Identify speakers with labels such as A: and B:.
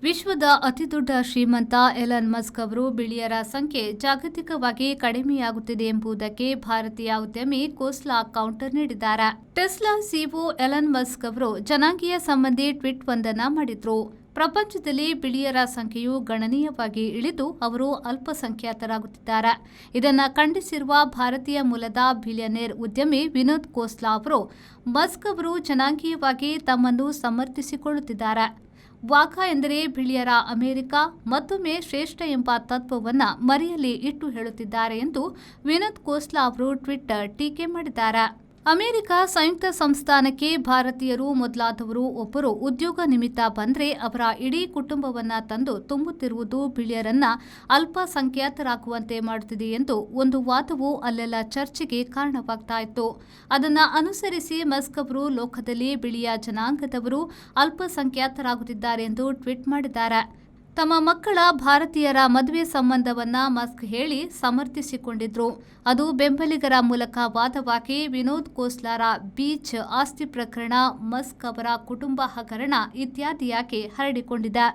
A: ವಿಶ್ವದ ಅತಿದೊಡ್ಡ ಶ್ರೀಮಂತ ಎಲನ್ ಮಸ್ಕ್ ಅವರು ಬಿಳಿಯರ ಸಂಖ್ಯೆ ಜಾಗತಿಕವಾಗಿ ಕಡಿಮೆಯಾಗುತ್ತಿದೆ ಎಂಬುದಕ್ಕೆ ಭಾರತೀಯ ಉದ್ಯಮಿ ಕೋಸ್ಲಾ ಕೌಂಟರ್ ನೀಡಿದ್ದಾರೆ. ಟೆಸ್ಲಾ ಸಿಇಒ ಎಲನ್ ಮಸ್ಕ್ ಅವರು ಜನಾಂಗೀಯ ಸಂಬಂಧಿ ಟ್ವೀಟ್ ಒಂದನ್ನು ಮಾಡಿದ್ರು. ಪ್ರಪಂಚದಲ್ಲಿ ಬಿಳಿಯರ ಸಂಖ್ಯೆಯು ಗಣನೀಯವಾಗಿ ಇಳಿದು ಅವರು ಅಲ್ಪಸಂಖ್ಯಾತರಾಗುತ್ತಿದ್ದಾರೆ. ಇದನ್ನು ಖಂಡಿಸಿರುವ ಭಾರತೀಯ ಮೂಲದ ಬಿಲಿಯನೇರ್ ಉದ್ಯಮಿ ವಿನೋದ್ ಕೋಸ್ಲಾ ಅವರು ಮಸ್ಕ್ ಅವರು ಜನಾಂಗೀಯವಾಗಿ ತಮ್ಮನ್ನು ಸಮರ್ಥಿಸಿಕೊಳ್ಳುತ್ತಿದ್ದಾರೆ. ವಾಘಾ ಎಂದರೆ ಬಿಳಿಯರ ಅಮೆರಿಕ ಮತ್ತೊಮ್ಮೆ ಶ್ರೇಷ್ಠ ಎಂಬ ತತ್ವವನ್ನು ಮರೆಯಲ್ಲಿ ಇಟ್ಟು ಹೇಳುತ್ತಿದ್ದಾರೆ ಎಂದು ವಿನೋದ್ ಕೋಸ್ಲಾ ಅವರು ಟ್ವಿಟರ್ ಟೀಕೆ ಮಾಡಿದ್ದಾರೆ. ಅಮೆರಿಕ ಸಂಯುಕ್ತ ಸಂಸ್ಥಾನಕ್ಕೆ ಭಾರತೀಯರು ಮೊದಲಾದವರು ಒಬ್ಬರು ಉದ್ಯೋಗ ನಿಮಿತ್ತ ಬಂದರೆ ಅವರ ಇಡೀ ಕುಟುಂಬವನ್ನ ತಂದು ತುಂಬುತ್ತಿರುವುದು ಬಿಳಿಯರನ್ನ ಅಲ್ಪಸಂಖ್ಯಾತರಾಗುವಂತೆ ಮಾಡುತ್ತಿದೆ ಎಂದು ಒಂದು ವಾದವು ಅಲ್ಲೆಲ್ಲ ಚರ್ಚೆಗೆ ಕಾರಣವಾಗ್ತಾ ಇತ್ತು. ಅದನ್ನು ಅನುಸರಿಸಿ ಮಸ್ಕ್ ಅವರು ಲೋಕದಲ್ಲಿ ಬಿಳಿಯ ಜನಾಂಗದವರು ಅಲ್ಪಸಂಖ್ಯಾತರಾಗುತ್ತಿದ್ದಾರೆ ಎಂದು ಟ್ವೀಟ್ ಮಾಡಿದ್ದಾರೆ. ತಮ್ಮ ಮಕ್ಕಳ ಭಾರತೀಯರ ಮದುವೆ ಸಂಬಂಧವನ್ನ ಮಸ್ಕ್ ಹೇಳಿ ಸಮರ್ಥಿಸಿಕೊಂಡಿದ್ರು. ಅದು ಬೆಂಬಲಿಗರ ಮೂಲಕ ವಾದವಾಗಿ ವಿನೋದ್ ಕೋಸ್ಲಾರ ಬೀಚ್ ಆಸ್ತಿ ಪ್ರಕರಣ, ಮಸ್ಕ್ ಅವರ ಕುಟುಂಬ ಹಗರಣ ಇತ್ಯಾದಿಯಾಗಿ ಹರಡಿಕೊಂಡಿದೆ.